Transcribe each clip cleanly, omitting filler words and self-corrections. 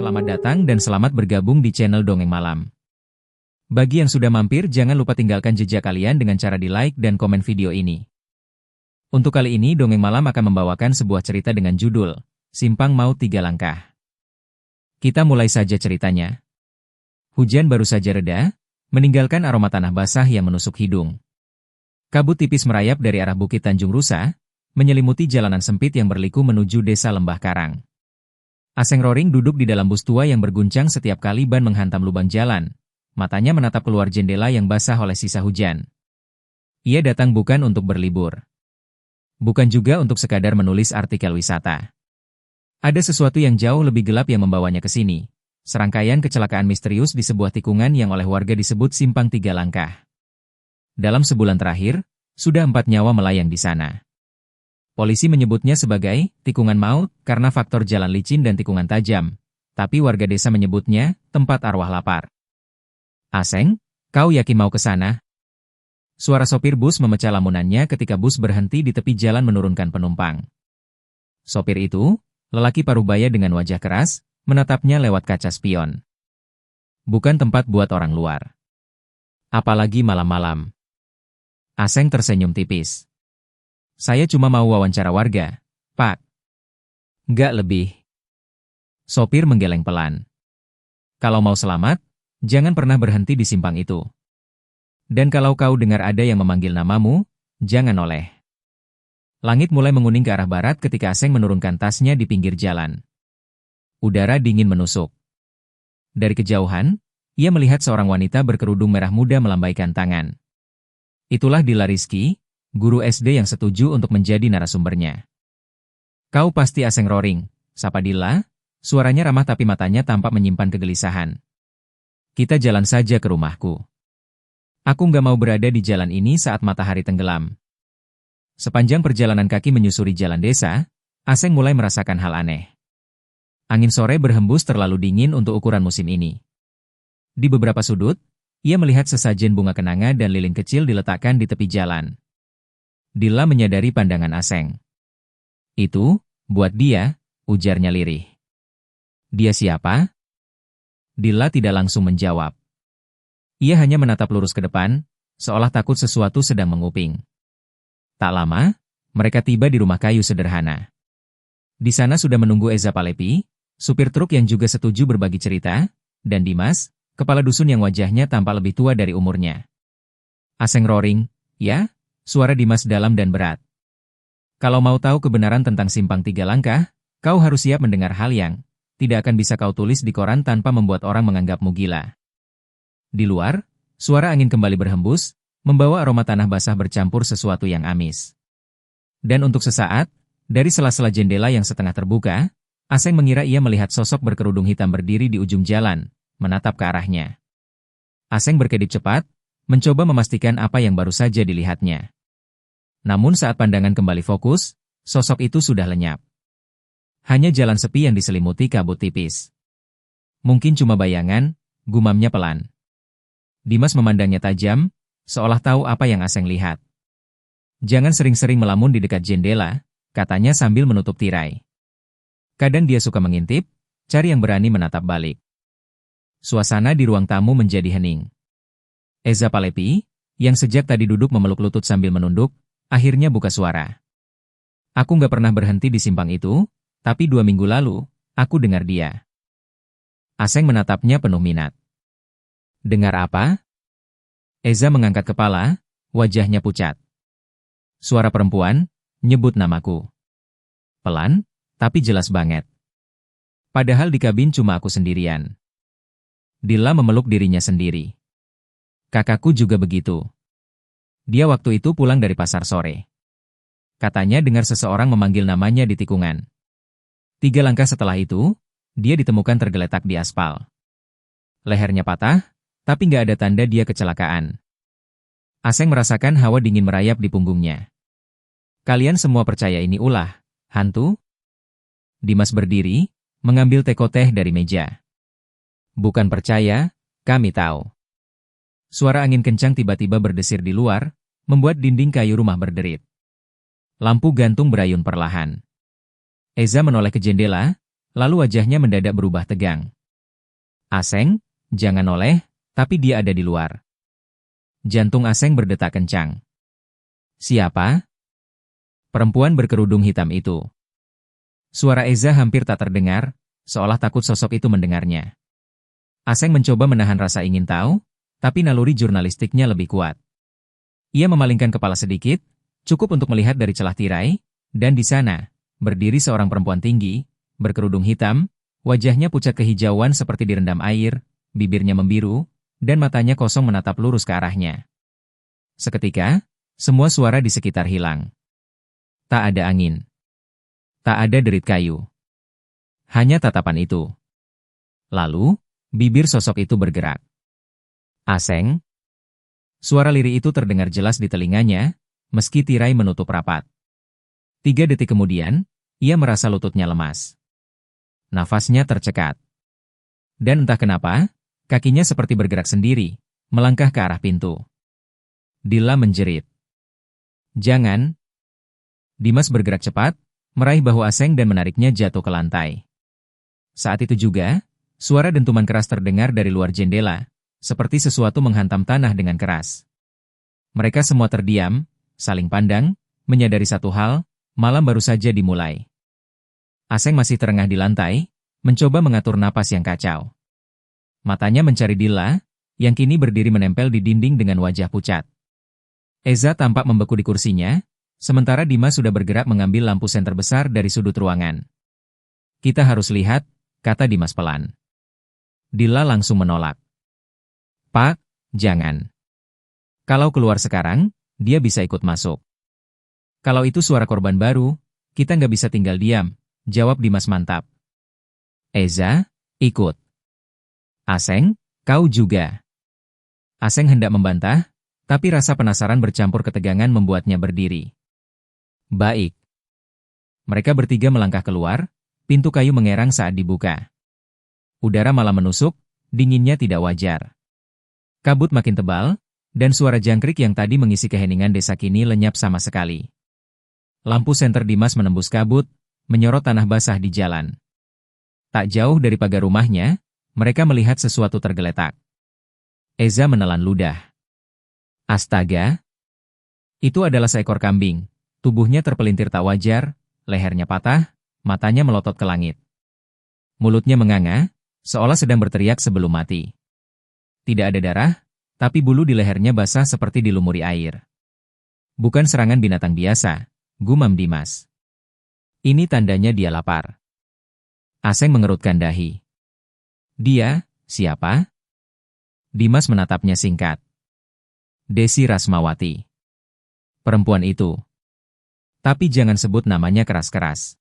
Selamat datang dan selamat bergabung di channel Dongeng Malam. Bagi yang sudah mampir, jangan lupa tinggalkan jejak kalian dengan cara di-like dan komen video ini. Untuk kali ini, Dongeng Malam akan membawakan sebuah cerita dengan judul Simpang Maut 3 Langkah. Kita mulai saja ceritanya. Hujan baru saja reda, meninggalkan aroma tanah basah yang menusuk hidung. Kabut tipis merayap dari arah Bukit Tanjung Rusa, menyelimuti jalanan sempit yang berliku menuju desa Lembah Karang. Aseng Roring duduk di dalam bus tua yang berguncang setiap kali ban menghantam lubang jalan. Matanya menatap keluar jendela yang basah oleh sisa hujan. Ia datang bukan untuk berlibur. Bukan juga untuk sekadar menulis artikel wisata. Ada sesuatu yang jauh lebih gelap yang membawanya ke sini. Serangkaian kecelakaan misterius di sebuah tikungan yang oleh warga disebut Simpang 3 Langkah. Dalam sebulan terakhir, sudah 4 nyawa melayang di sana. Polisi menyebutnya sebagai tikungan maut karena faktor jalan licin dan tikungan tajam. Tapi warga desa menyebutnya tempat arwah lapar. Aseng, kau yakin mau ke sana? Suara sopir bus memecah lamunannya ketika bus berhenti di tepi jalan menurunkan penumpang. Sopir itu, lelaki parubaya dengan wajah keras, menatapnya lewat kaca spion. Bukan tempat buat orang luar. Apalagi malam-malam. Aseng tersenyum tipis. Saya cuma mau wawancara warga, Pak. Nggak lebih. Sopir menggeleng pelan. Kalau mau selamat, jangan pernah berhenti di simpang itu. Dan kalau kau dengar ada yang memanggil namamu, jangan noleh. Langit mulai menguning ke arah barat ketika Aseng menurunkan tasnya di pinggir jalan. Udara dingin menusuk. Dari kejauhan, ia melihat seorang wanita berkerudung merah muda melambaikan tangan. Itulah Dilla Rizky, guru SD yang setuju untuk menjadi narasumbernya. Kau pasti Aseng Roring, sapa Dilla, suaranya ramah tapi matanya tampak menyimpan kegelisahan. Kita jalan saja ke rumahku. Aku nggak mau berada di jalan ini saat matahari tenggelam. Sepanjang perjalanan kaki menyusuri jalan desa, Aseng mulai merasakan hal aneh. Angin sore berhembus terlalu dingin untuk ukuran musim ini. Di beberapa sudut, ia melihat sesajen bunga kenanga dan lilin kecil diletakkan di tepi jalan. Dilla menyadari pandangan Aseng. Itu, buat dia, ujarnya lirih. Dia siapa? Dilla tidak langsung menjawab. Ia hanya menatap lurus ke depan, seolah takut sesuatu sedang menguping. Tak lama, mereka tiba di rumah kayu sederhana. Di sana sudah menunggu Eza Palepi, supir truk yang juga setuju berbagi cerita, dan Dimas, kepala dusun yang wajahnya tampak lebih tua dari umurnya. Aseng Roring, ya? Suara Dimas dalam dan berat. Kalau mau tahu kebenaran tentang Simpang 3 Langkah, kau harus siap mendengar hal yang tidak akan bisa kau tulis di koran tanpa membuat orang menganggapmu gila. Di luar, suara angin kembali berhembus, membawa aroma tanah basah bercampur sesuatu yang amis. Dan untuk sesaat, dari sela-sela jendela yang setengah terbuka, Aseng mengira ia melihat sosok berkerudung hitam berdiri di ujung jalan, menatap ke arahnya. Aseng berkedip cepat, mencoba memastikan apa yang baru saja dilihatnya. Namun saat pandangan kembali fokus, sosok itu sudah lenyap. Hanya jalan sepi yang diselimuti kabut tipis. Mungkin cuma bayangan, gumamnya pelan. Dimas memandangnya tajam, seolah tahu apa yang Aseng lihat. Jangan sering-sering melamun di dekat jendela, katanya sambil menutup tirai. Kadang dia suka mengintip, cari yang berani menatap balik. Suasana di ruang tamu menjadi hening. Eza Palepi, yang sejak tadi duduk memeluk lutut sambil menunduk, akhirnya buka suara. Aku nggak pernah berhenti di simpang itu, tapi 2 minggu lalu, aku dengar dia. Aseng menatapnya penuh minat. Dengar apa? Eza mengangkat kepala, wajahnya pucat. Suara perempuan, nyebut namaku. Pelan, tapi jelas banget. Padahal di kabin cuma aku sendirian. Dilla memeluk dirinya sendiri. Kakakku juga begitu. Dia waktu itu pulang dari pasar sore. Katanya dengar seseorang memanggil namanya di tikungan. 3 langkah setelah itu, dia ditemukan tergeletak di aspal. Lehernya patah, tapi nggak ada tanda dia kecelakaan. Aseng merasakan hawa dingin merayap di punggungnya. Kalian semua percaya ini ulah hantu? Dimas berdiri, mengambil teko teh dari meja. Bukan percaya, kami tahu. Suara angin kencang tiba-tiba berdesir di luar, membuat dinding kayu rumah berderit. Lampu gantung berayun perlahan. Eza menoleh ke jendela, lalu wajahnya mendadak berubah tegang. Aseng, jangan noleh, tapi dia ada di luar. Jantung Aseng berdetak kencang. Siapa? Perempuan berkerudung hitam itu. Suara Eza hampir tak terdengar, seolah takut sosok itu mendengarnya. Aseng mencoba menahan rasa ingin tahu, tapi naluri jurnalistiknya lebih kuat. Ia memalingkan kepala sedikit, cukup untuk melihat dari celah tirai, dan di sana, berdiri seorang perempuan tinggi, berkerudung hitam, wajahnya pucat kehijauan seperti direndam air, bibirnya membiru, dan matanya kosong menatap lurus ke arahnya. Seketika, semua suara di sekitar hilang. Tak ada angin. Tak ada derit kayu. Hanya tatapan itu. Lalu, bibir sosok itu bergerak. Aseng. Suara lirih itu terdengar jelas di telinganya, meski tirai menutup rapat. 3 detik kemudian, ia merasa lututnya lemas. Nafasnya tercekat. Dan entah kenapa, kakinya seperti bergerak sendiri, melangkah ke arah pintu. Dila menjerit. Jangan. Dimas bergerak cepat, meraih bahu Aseng dan menariknya jatuh ke lantai. Saat itu juga, suara dentuman keras terdengar dari luar jendela, seperti sesuatu menghantam tanah dengan keras. Mereka semua terdiam, saling pandang, menyadari satu hal, malam baru saja dimulai. Aseng masih terengah di lantai, mencoba mengatur napas yang kacau. Matanya mencari Dila, yang kini berdiri menempel di dinding dengan wajah pucat. Eza tampak membeku di kursinya, sementara Dimas sudah bergerak mengambil lampu senter besar dari sudut ruangan. Kita harus lihat, kata Dimas pelan. Dila langsung menolak. Pak, jangan. Kalau keluar sekarang, dia bisa ikut masuk. Kalau itu suara korban baru, kita nggak bisa tinggal diam, jawab Dimas mantap. Eza, ikut. Aseng, kau juga. Aseng hendak membantah, tapi rasa penasaran bercampur ketegangan membuatnya berdiri. Baik. Mereka bertiga melangkah keluar, pintu kayu mengerang saat dibuka. Udara malam menusuk, dinginnya tidak wajar. Kabut makin tebal, dan suara jangkrik yang tadi mengisi keheningan desa kini lenyap sama sekali. Lampu senter Dimas menembus kabut, menyorot tanah basah di jalan. Tak jauh dari pagar rumahnya, mereka melihat sesuatu tergeletak. Eza menelan ludah. Astaga! Itu adalah seekor kambing. Tubuhnya terpelintir tak wajar, lehernya patah, matanya melotot ke langit. Mulutnya menganga, seolah sedang berteriak sebelum mati. Tidak ada darah, tapi bulu di lehernya basah seperti dilumuri air. Bukan serangan binatang biasa, gumam Dimas. Ini tandanya dia lapar. Aseng mengerutkan dahi. Dia, siapa? Dimas menatapnya singkat. Desi Rasmawati. Perempuan itu. Tapi jangan sebut namanya keras-keras.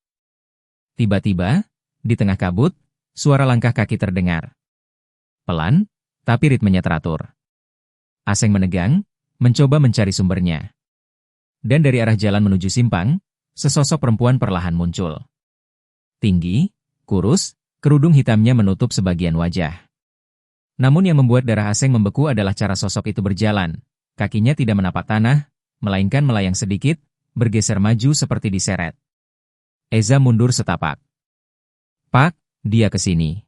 Tiba-tiba, di tengah kabut, suara langkah kaki terdengar. Pelan, tapi ritmenya teratur. Aseng menegang, mencoba mencari sumbernya. Dan dari arah jalan menuju simpang, sesosok perempuan perlahan muncul. Tinggi, kurus, kerudung hitamnya menutup sebagian wajah. Namun yang membuat darah Aseng membeku adalah cara sosok itu berjalan. Kakinya tidak menapak tanah, melainkan melayang sedikit, bergeser maju seperti diseret. Eza mundur setapak. Pak, dia ke sini.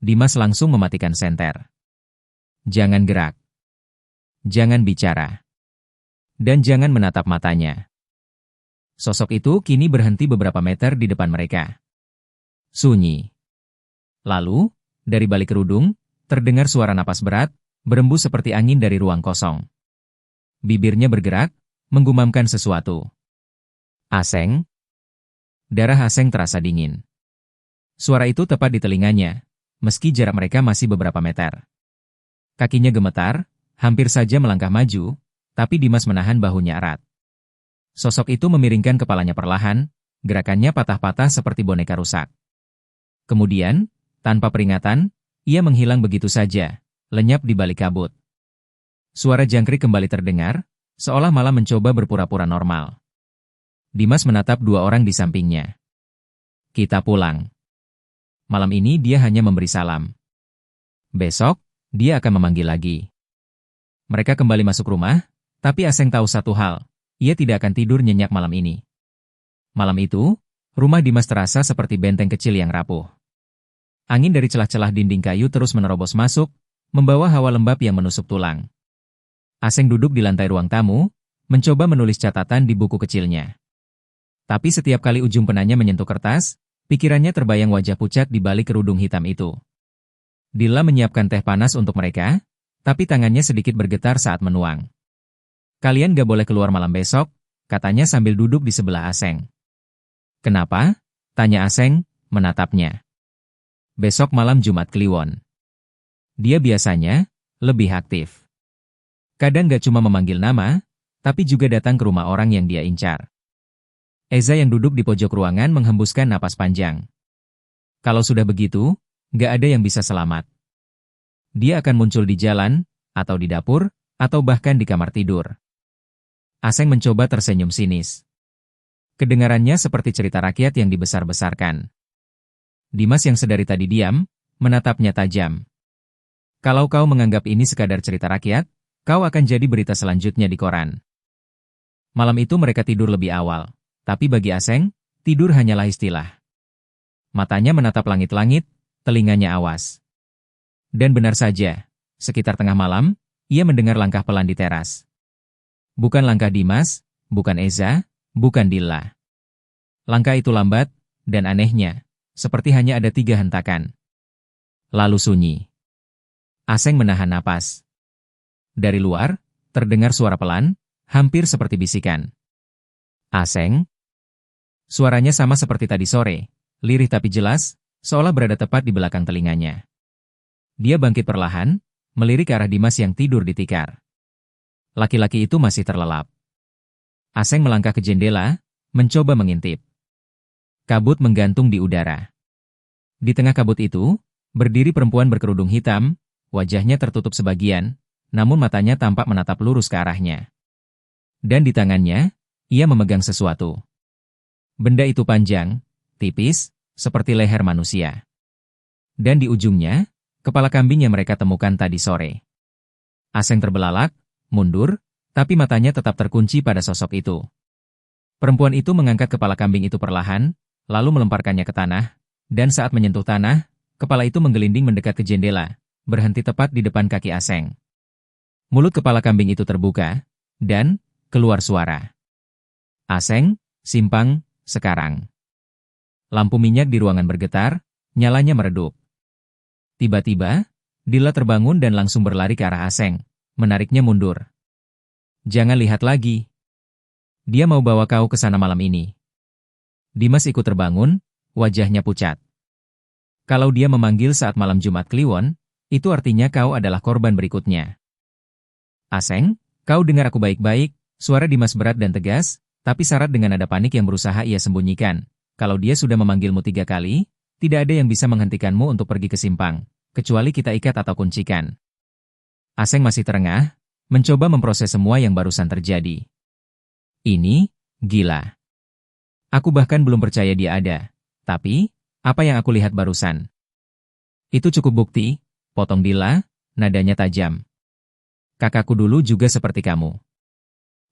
Dimas langsung mematikan senter. Jangan gerak. Jangan bicara. Dan jangan menatap matanya. Sosok itu kini berhenti beberapa meter di depan mereka. Sunyi. Lalu, dari balik kerudung, terdengar suara napas berat, berembus seperti angin dari ruang kosong. Bibirnya bergerak, menggumamkan sesuatu. Aseng. Darah Aseng terasa dingin. Suara itu tepat di telinganya, meski jarak mereka masih beberapa meter. Kakinya gemetar, hampir saja melangkah maju, tapi Dimas menahan bahunya erat. Sosok itu memiringkan kepalanya perlahan, gerakannya patah-patah seperti boneka rusak. Kemudian, tanpa peringatan, ia menghilang begitu saja, lenyap di balik kabut. Suara jangkrik kembali terdengar, seolah malah mencoba berpura-pura normal. Dimas menatap 2 orang di sampingnya. Kita pulang. Malam ini dia hanya memberi salam. Besok, dia akan memanggil lagi. Mereka kembali masuk rumah, tapi Aseng tahu satu hal, ia tidak akan tidur nyenyak malam ini. Malam itu, rumah Dimas terasa seperti benteng kecil yang rapuh. Angin dari celah-celah dinding kayu terus menerobos masuk, membawa hawa lembab yang menusuk tulang. Aseng duduk di lantai ruang tamu, mencoba menulis catatan di buku kecilnya. Tapi setiap kali ujung penanya menyentuh kertas, pikirannya terbayang wajah pucat di balik kerudung hitam itu. Dilla menyiapkan teh panas untuk mereka, tapi tangannya sedikit bergetar saat menuang. Kalian gak boleh keluar malam besok, katanya sambil duduk di sebelah Aseng. Kenapa? Tanya Aseng, menatapnya. Besok malam Jumat Kliwon. Dia biasanya lebih aktif. Kadang gak cuma memanggil nama, tapi juga datang ke rumah orang yang dia incar. Eza yang duduk di pojok ruangan menghembuskan napas panjang. Kalau sudah begitu, gak ada yang bisa selamat. Dia akan muncul di jalan, atau di dapur, atau bahkan di kamar tidur. Aseng mencoba tersenyum sinis. Kedengarannya seperti cerita rakyat yang dibesar-besarkan. Dimas yang sedari tadi diam, menatapnya tajam. Kalau kau menganggap ini sekadar cerita rakyat, kau akan jadi berita selanjutnya di koran. Malam itu mereka tidur lebih awal, tapi bagi Aseng, tidur hanyalah istilah. Matanya menatap langit-langit, telinganya awas. Dan benar saja, sekitar tengah malam, ia mendengar langkah pelan di teras. Bukan langkah Dimas, bukan Eza, bukan Dilla. Langkah itu lambat, dan anehnya, seperti hanya ada 3 hentakan. Lalu sunyi. Aseng menahan napas. Dari luar, terdengar suara pelan, hampir seperti bisikan. Aseng? Suaranya sama seperti tadi sore, lirih tapi jelas, seolah berada tepat di belakang telinganya. Dia bangkit perlahan, melirik ke arah Dimas yang tidur di tikar. Laki-laki itu masih terlelap. Aseng melangkah ke jendela, mencoba mengintip. Kabut menggantung di udara. Di tengah kabut itu, berdiri perempuan berkerudung hitam, wajahnya tertutup sebagian, namun matanya tampak menatap lurus ke arahnya. Dan di tangannya, ia memegang sesuatu. Benda itu panjang, tipis, seperti leher manusia. Dan di ujungnya, kepala kambing yang mereka temukan tadi sore. Aseng terbelalak, mundur, tapi matanya tetap terkunci pada sosok itu. Perempuan itu mengangkat kepala kambing itu perlahan, lalu melemparkannya ke tanah, dan saat menyentuh tanah, kepala itu menggelinding mendekat ke jendela, berhenti tepat di depan kaki Aseng. Mulut kepala kambing itu terbuka, dan keluar suara. Aseng, simpang, sekarang. Lampu minyak di ruangan bergetar, nyalanya meredup. Tiba-tiba, Dilla terbangun dan langsung berlari ke arah Aseng, menariknya mundur. Jangan lihat lagi. Dia mau bawa kau ke sana malam ini. Dimas ikut terbangun, wajahnya pucat. Kalau dia memanggil saat malam Jumat Kliwon, itu artinya kau adalah korban berikutnya. Aseng, kau dengar aku baik-baik, suara Dimas berat dan tegas, tapi syarat dengan nada panik yang berusaha ia sembunyikan. Kalau dia sudah memanggilmu 3 kali, tidak ada yang bisa menghentikanmu untuk pergi ke simpang, kecuali kita ikat atau kuncikan. Aseng masih terengah, mencoba memproses semua yang barusan terjadi. Ini, gila. Aku bahkan belum percaya dia ada. Tapi, apa yang aku lihat barusan? Itu cukup bukti, potong Dilla, nadanya tajam. Kakakku dulu juga seperti kamu.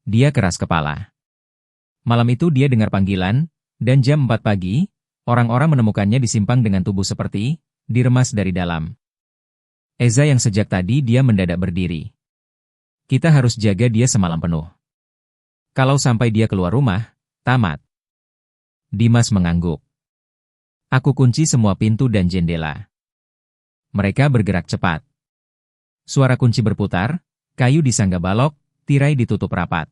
Dia keras kepala. Malam itu dia dengar panggilan, dan jam 4 pagi, orang-orang menemukannya di simpang dengan tubuh seperti diremas dari dalam. Eza yang sejak tadi dia mendadak berdiri. Kita harus jaga dia semalam penuh. Kalau sampai dia keluar rumah, tamat. Dimas mengangguk. Aku kunci semua pintu dan jendela. Mereka bergerak cepat. Suara kunci berputar, kayu disangga balok, tirai ditutup rapat.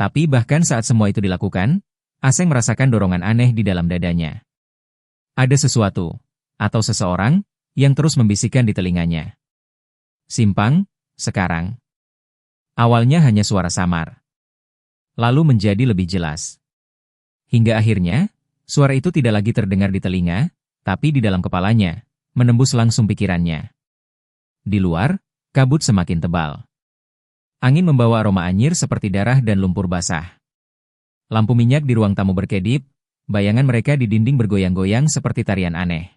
Tapi bahkan saat semua itu dilakukan, Aseng merasakan dorongan aneh di dalam dadanya. Ada sesuatu, atau seseorang, yang terus membisikkan di telinganya. Simpang, sekarang. Awalnya hanya suara samar. Lalu menjadi lebih jelas. Hingga akhirnya, suara itu tidak lagi terdengar di telinga, tapi di dalam kepalanya, menembus langsung pikirannya. Di luar, kabut semakin tebal. Angin membawa aroma anyir seperti darah dan lumpur basah. Lampu minyak di ruang tamu berkedip, bayangan mereka di dinding bergoyang-goyang seperti tarian aneh.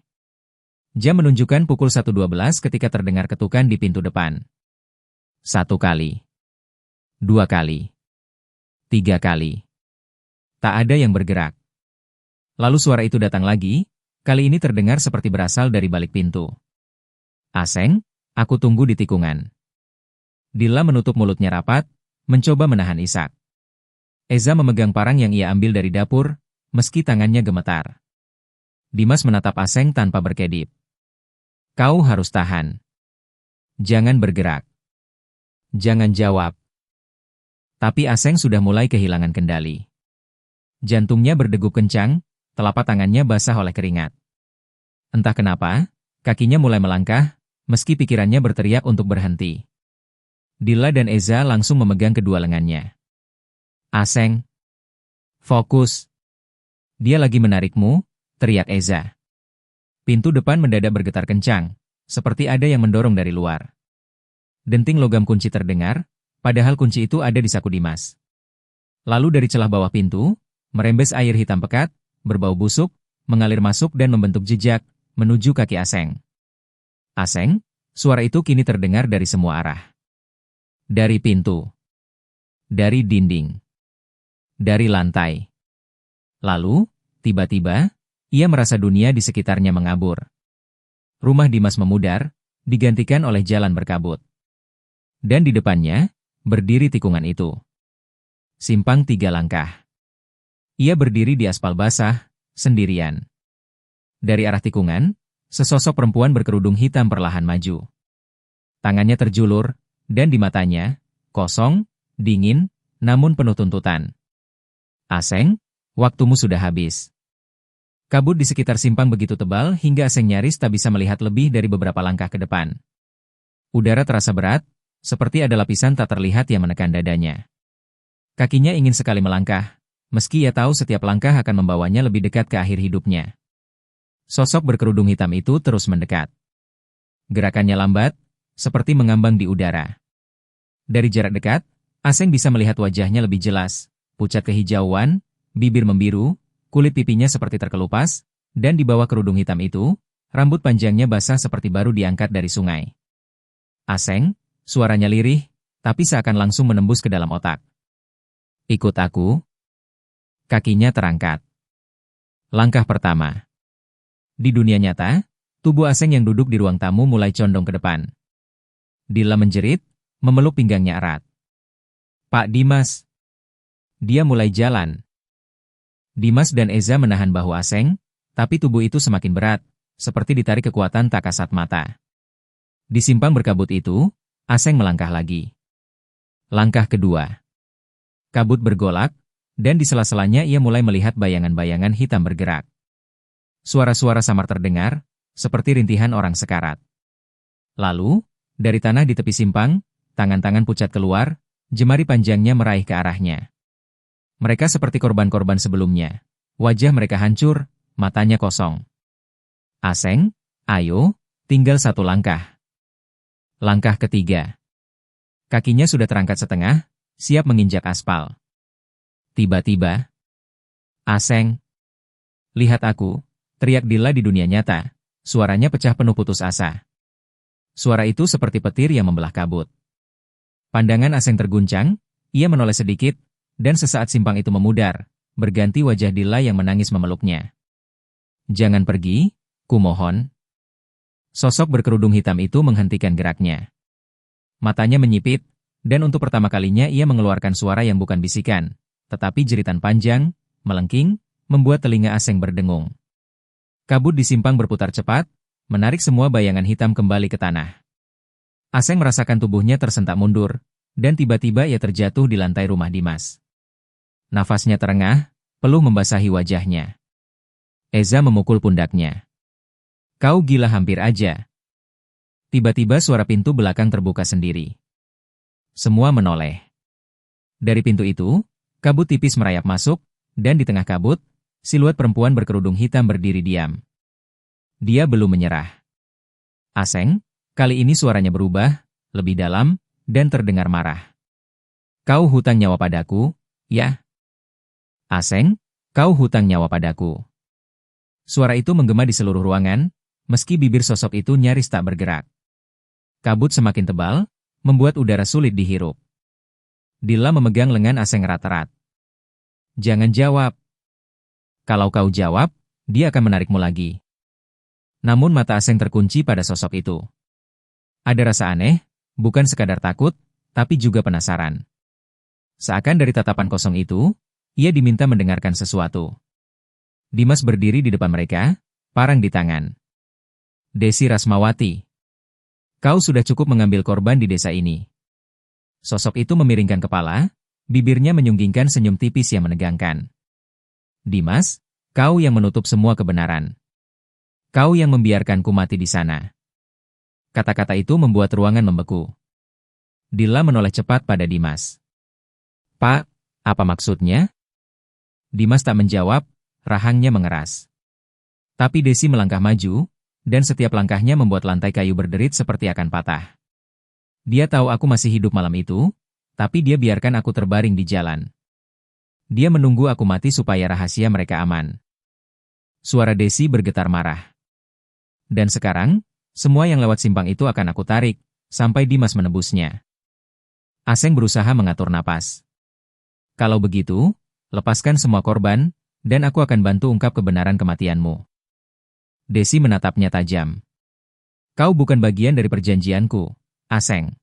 Jam menunjukkan pukul 1.12 ketika terdengar ketukan di pintu depan. 1 kali. 2 kali. 3 kali. Tak ada yang bergerak. Lalu suara itu datang lagi, Kali ini terdengar seperti berasal dari balik pintu. Aseng, aku tunggu di tikungan. Dilla menutup mulutnya rapat, mencoba menahan isak. Eza memegang parang yang ia ambil dari dapur, meski tangannya gemetar. Dimas menatap Aseng tanpa berkedip. Kau harus tahan. Jangan bergerak. Jangan jawab. Tapi Aseng sudah mulai kehilangan kendali. Jantungnya berdegup kencang, telapak tangannya basah oleh keringat. Entah kenapa, kakinya mulai melangkah, meski pikirannya berteriak untuk berhenti. Dilla dan Eza langsung memegang kedua lengannya. Aseng. Fokus. Dia lagi menarikmu, teriak Eza. Pintu depan mendadak bergetar kencang, seperti ada yang mendorong dari luar. Denting logam kunci terdengar, padahal kunci itu ada di saku Dimas. Lalu dari celah bawah pintu, merembes air hitam pekat, berbau busuk, mengalir masuk dan membentuk jejak, menuju kaki Aseng. Aseng, suara itu kini terdengar dari semua arah. Dari pintu. Dari dinding. Dari lantai. Lalu, tiba-tiba, ia merasa dunia di sekitarnya mengabur. Rumah Dimas memudar, digantikan oleh jalan berkabut. Dan di depannya, berdiri tikungan itu. Simpang 3 langkah. Ia berdiri di aspal basah, sendirian. Dari arah tikungan, sesosok perempuan berkerudung hitam perlahan maju. Tangannya terjulur, dan di matanya, kosong, dingin, namun penuh tuntutan. Aseng, waktumu sudah habis. Kabut di sekitar simpang begitu tebal hingga Aseng nyaris tak bisa melihat lebih dari beberapa langkah ke depan. Udara terasa berat, seperti ada lapisan tak terlihat yang menekan dadanya. Kakinya ingin sekali melangkah, meski ia tahu setiap langkah akan membawanya lebih dekat ke akhir hidupnya. Sosok berkerudung hitam itu terus mendekat. Gerakannya lambat, seperti mengambang di udara. Dari jarak dekat, Aseng bisa melihat wajahnya lebih jelas, pucat kehijauan, bibir membiru, kulit pipinya seperti terkelupas, dan di bawah kerudung hitam itu, rambut panjangnya basah seperti baru diangkat dari sungai. Aseng, suaranya lirih, tapi seakan langsung menembus ke dalam otak. Ikut aku. Kakinya terangkat. Langkah pertama. Di dunia nyata, tubuh Aseng yang duduk di ruang tamu mulai condong ke depan. Dilla menjerit, memeluk pinggangnya erat. Pak Dimas. Dia mulai jalan. Dimas dan Eza menahan bahu Aseng, tapi tubuh itu semakin berat, seperti ditarik kekuatan tak kasat mata. Di simpang berkabut itu, Aseng melangkah lagi. Langkah kedua. Kabut bergolak, dan di sela-selanya ia mulai melihat bayangan-bayangan hitam bergerak. Suara-suara samar terdengar, seperti rintihan orang sekarat. Lalu, dari tanah di tepi simpang, tangan-tangan pucat keluar, jemari panjangnya meraih ke arahnya. Mereka seperti korban-korban sebelumnya. Wajah mereka hancur, matanya kosong. Aseng, ayo, tinggal satu langkah. Langkah ketiga. Kakinya sudah terangkat setengah, siap menginjak aspal. Tiba-tiba, Aseng, lihat aku, teriak Dilla di dunia nyata, suaranya pecah penuh putus asa. Suara itu seperti petir yang membelah kabut. Pandangan Aseng terguncang, ia menoleh sedikit, dan sesaat simpang itu memudar, berganti wajah Dilla yang menangis memeluknya. Jangan pergi, kumohon. Sosok berkerudung hitam itu menghentikan geraknya. Matanya menyipit, dan untuk pertama kalinya ia mengeluarkan suara yang bukan bisikan, tetapi jeritan panjang, melengking, membuat telinga Aseng berdengung. Kabut di simpang berputar cepat, menarik semua bayangan hitam kembali ke tanah. Aseng merasakan tubuhnya tersentak mundur, dan tiba-tiba ia terjatuh di lantai rumah Dimas. Nafasnya terengah, peluh membasahi wajahnya. Eza memukul pundaknya. Kau gila hampir aja. Tiba-tiba suara pintu belakang terbuka sendiri. Semua menoleh. Dari pintu itu, kabut tipis merayap masuk, dan di tengah kabut, siluet perempuan berkerudung hitam berdiri diam. Dia belum menyerah. Aseng, kali ini suaranya berubah, lebih dalam, dan terdengar marah. Kau hutang nyawa padaku, ya? Aseng, kau hutang nyawa padaku. Suara itu menggema di seluruh ruangan, meski bibir sosok itu nyaris tak bergerak. Kabut semakin tebal, membuat udara sulit dihirup. Dilla memegang lengan Aseng erat-erat. Jangan jawab. Kalau kau jawab, dia akan menarikmu lagi, Namun mata Aseng terkunci pada sosok itu. Ada rasa aneh, bukan sekadar takut, tapi juga penasaran. Seakan dari tatapan kosong itu, ia diminta mendengarkan sesuatu. Dimas berdiri di depan mereka, parang di tangan. Desi Rasmawati. Kau sudah cukup mengambil korban di desa ini. Sosok itu memiringkan kepala, bibirnya menyunggingkan senyum tipis yang menegangkan. Dimas, kau yang menutup semua kebenaran. Kau yang membiarkanku mati di sana. Kata-kata itu membuat ruangan membeku. Dila menoleh cepat pada Dimas. Pak, apa maksudnya? Dimas tak menjawab, rahangnya mengeras. Tapi Desi melangkah maju, dan setiap langkahnya membuat lantai kayu berderit seperti akan patah. Dia tahu aku masih hidup malam itu, tapi dia biarkan aku terbaring di jalan. Dia menunggu aku mati supaya rahasia mereka aman. Suara Desi bergetar marah. Dan sekarang, semua yang lewat simpang itu akan aku tarik, sampai Dimas menebusnya. Aseng berusaha mengatur napas. Kalau begitu, lepaskan semua korban, dan aku akan bantu ungkap kebenaran kematianmu. Desi menatapnya tajam. Kau bukan bagian dari perjanjianku, Aseng.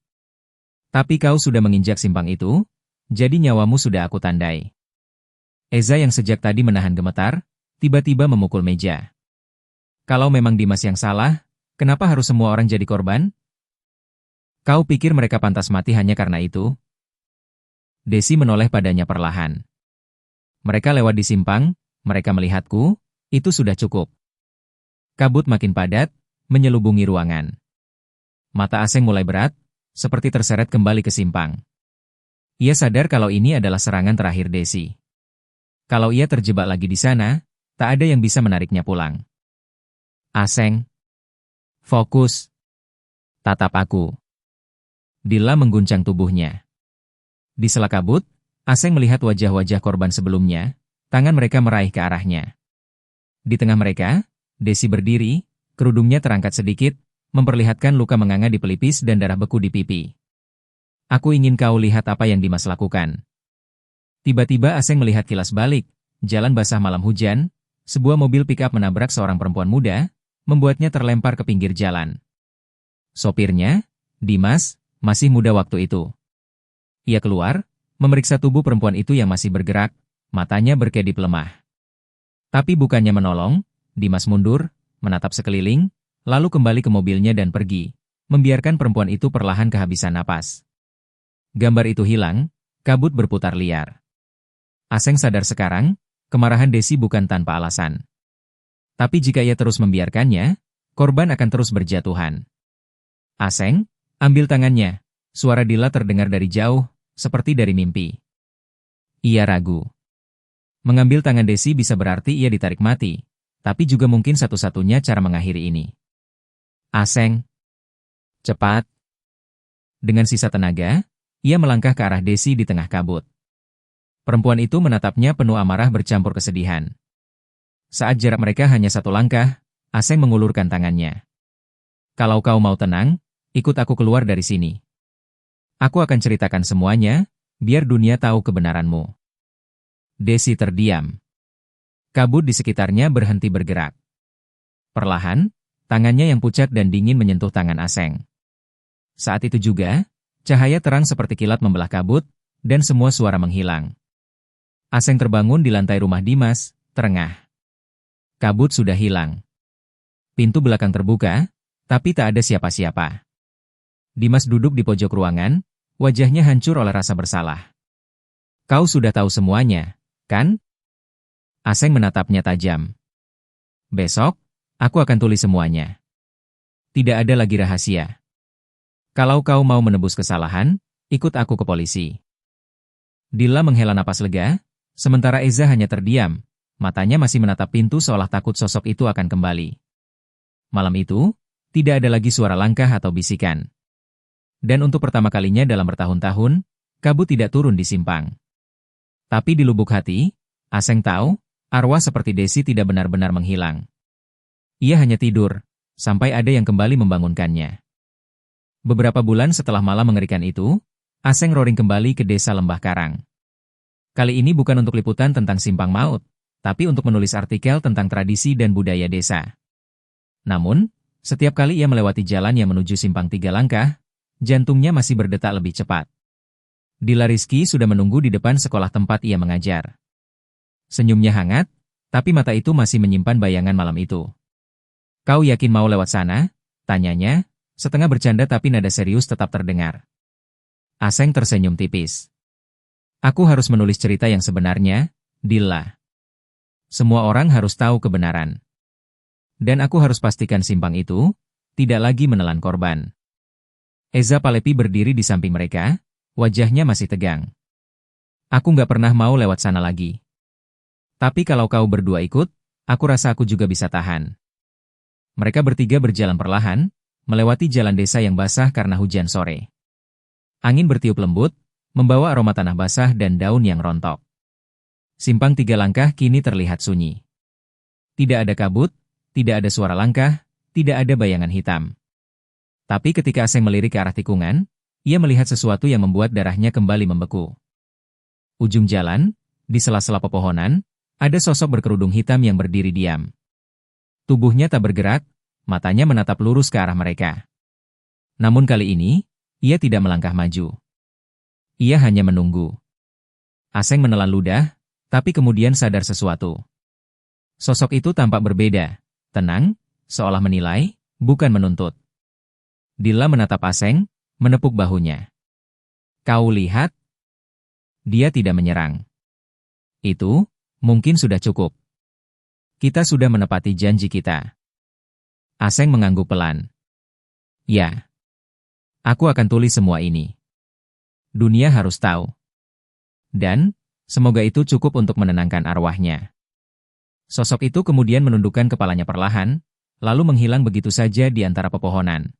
Tapi kau sudah menginjak simpang itu, jadi nyawamu sudah aku tandai. Eza yang sejak tadi menahan gemetar, tiba-tiba memukul meja. Kalau memang Dimas yang salah, kenapa harus semua orang jadi korban? Kau pikir mereka pantas mati hanya karena itu? Desi menoleh padanya perlahan. Mereka lewat di simpang, mereka melihatku, itu sudah cukup. Kabut makin padat, menyelubungi ruangan. Mata Aseng mulai berat, seperti terseret kembali ke simpang. Ia sadar kalau ini adalah serangan terakhir Desi. Kalau ia terjebak lagi di sana, tak ada yang bisa menariknya pulang. Aseng. Fokus. Tatap aku. Dila mengguncang tubuhnya. Di sela kabut, Aseng melihat wajah-wajah korban sebelumnya, tangan mereka meraih ke arahnya. Di tengah mereka, Desi berdiri, kerudungnya terangkat sedikit, memperlihatkan luka menganga di pelipis dan darah beku di pipi. Aku ingin kau lihat apa yang Dimas lakukan. Tiba-tiba Aseng melihat kilas balik, jalan basah malam hujan, sebuah mobil pick-up menabrak seorang perempuan muda, membuatnya terlempar ke pinggir jalan. Sopirnya, Dimas, masih muda waktu itu. Ia keluar, memeriksa tubuh perempuan itu yang masih bergerak, matanya berkedip lemah. Tapi bukannya menolong, Dimas mundur, menatap sekeliling, lalu kembali ke mobilnya dan pergi, membiarkan perempuan itu perlahan kehabisan napas. Gambar itu hilang, kabut berputar liar. Aseng sadar sekarang, kemarahan Desi bukan tanpa alasan. Tapi jika ia terus membiarkannya, korban akan terus berjatuhan. Aseng, ambil tangannya. Suara Dila terdengar dari jauh, seperti dari mimpi. Ia ragu. Mengambil tangan Desi bisa berarti ia ditarik mati, tapi juga mungkin satu-satunya cara mengakhiri ini. Aseng. Cepat. Dengan sisa tenaga, ia melangkah ke arah Desi di tengah kabut. Perempuan itu menatapnya penuh amarah bercampur kesedihan. Saat jarak mereka hanya satu langkah, Aseng mengulurkan tangannya. Kalau kau mau tenang, ikut aku keluar dari sini. Aku akan ceritakan semuanya, biar dunia tahu kebenaranmu. Desi terdiam. Kabut di sekitarnya berhenti bergerak. Perlahan, tangannya yang pucat dan dingin menyentuh tangan Aseng. Saat itu juga, cahaya terang seperti kilat membelah kabut, dan semua suara menghilang. Aseng terbangun di lantai rumah Dimas, terengah. Kabut sudah hilang. Pintu belakang terbuka, tapi tak ada siapa-siapa. Dimas duduk di pojok ruangan, wajahnya hancur oleh rasa bersalah. Kau sudah tahu semuanya, kan? Aseng menatapnya tajam. Besok, aku akan tulis semuanya. Tidak ada lagi rahasia. Kalau kau mau menebus kesalahan, ikut aku ke polisi. Dila menghela napas lega, sementara Eza hanya terdiam, matanya masih menatap pintu seolah takut sosok itu akan kembali. Malam itu, tidak ada lagi suara langkah atau bisikan. Dan untuk pertama kalinya dalam bertahun-tahun, kabut tidak turun di simpang. Tapi di lubuk hati, Aseng tahu, arwah seperti Desi tidak benar-benar menghilang. Ia hanya tidur, sampai ada yang kembali membangunkannya. Beberapa bulan setelah malam mengerikan itu, Aseng roring kembali ke desa Lembah Karang. Kali ini bukan untuk liputan tentang simpang maut, tapi untuk menulis artikel tentang tradisi dan budaya desa. Namun, setiap kali ia melewati jalan yang menuju simpang 3 langkah, jantungnya masih berdetak lebih cepat. Dila Rizky sudah menunggu di depan sekolah tempat ia mengajar. Senyumnya hangat, tapi mata itu masih menyimpan bayangan malam itu. "Kau yakin mau lewat sana?" tanyanya, setengah bercanda tapi nada serius tetap terdengar. Aseng tersenyum tipis. "Aku harus menulis cerita yang sebenarnya, Dila. Semua orang harus tahu kebenaran. Dan aku harus pastikan simpang itu tidak lagi menelan korban." Eza Palepi berdiri di samping mereka, wajahnya masih tegang. "Aku nggak pernah mau lewat sana lagi. Tapi kalau kau berdua ikut, aku rasa aku juga bisa tahan." Mereka bertiga berjalan perlahan, melewati jalan desa yang basah karena hujan sore. Angin bertiup lembut, membawa aroma tanah basah dan daun yang rontok. Simpang 3 langkah kini terlihat sunyi. Tidak ada kabut, tidak ada suara langkah, tidak ada bayangan hitam. Tapi ketika Aseng melirik ke arah tikungan, ia melihat sesuatu yang membuat darahnya kembali membeku. Ujung jalan, di sela-sela pepohonan, ada sosok berkerudung hitam yang berdiri diam. Tubuhnya tak bergerak, matanya menatap lurus ke arah mereka. Namun kali ini, ia tidak melangkah maju. Ia hanya menunggu. Aseng menelan ludah, tapi kemudian sadar sesuatu. Sosok itu tampak berbeda, tenang, seolah menilai, bukan menuntut. Dila menatap Aseng, menepuk bahunya. "Kau lihat?" Dia tidak menyerang. "Itu, mungkin sudah cukup. Kita sudah menepati janji kita." Aseng mengangguk pelan. "Ya. Aku akan tulis semua ini. Dunia harus tahu. Dan, semoga itu cukup untuk menenangkan arwahnya." Sosok itu kemudian menundukkan kepalanya perlahan, lalu menghilang begitu saja di antara pepohonan.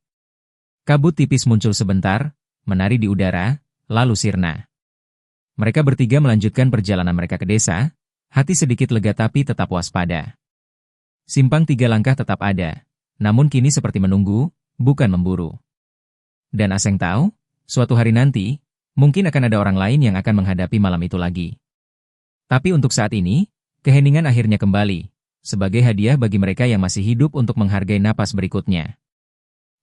Kabut tipis muncul sebentar, menari di udara, lalu sirna. Mereka bertiga melanjutkan perjalanan mereka ke desa, hati sedikit lega tapi tetap waspada. Simpang 3 langkah tetap ada, namun kini seperti menunggu, bukan memburu. Dan Aseng tahu, suatu hari nanti, mungkin akan ada orang lain yang akan menghadapi malam itu lagi. Tapi untuk saat ini, keheningan akhirnya kembali, sebagai hadiah bagi mereka yang masih hidup untuk menghargai napas berikutnya.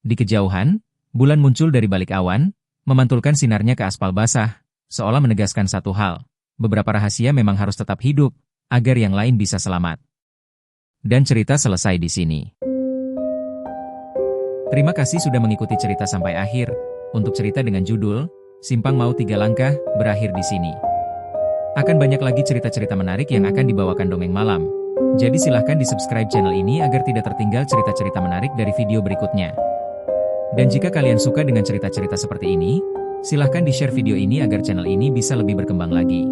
Di kejauhan, bulan muncul dari balik awan, memantulkan sinarnya ke aspal basah, seolah menegaskan satu hal, beberapa rahasia memang harus tetap hidup, agar yang lain bisa selamat. Dan cerita selesai di sini. Terima kasih sudah mengikuti cerita sampai akhir. Untuk cerita dengan judul Simpang Mau 3 Langkah berakhir di sini. Akan banyak lagi cerita-cerita menarik yang akan dibawakan Dongeng Malam. Jadi silahkan di-subscribe channel ini agar tidak tertinggal cerita-cerita menarik dari video berikutnya. Dan jika kalian suka dengan cerita-cerita seperti ini, silahkan di-share video ini agar channel ini bisa lebih berkembang lagi.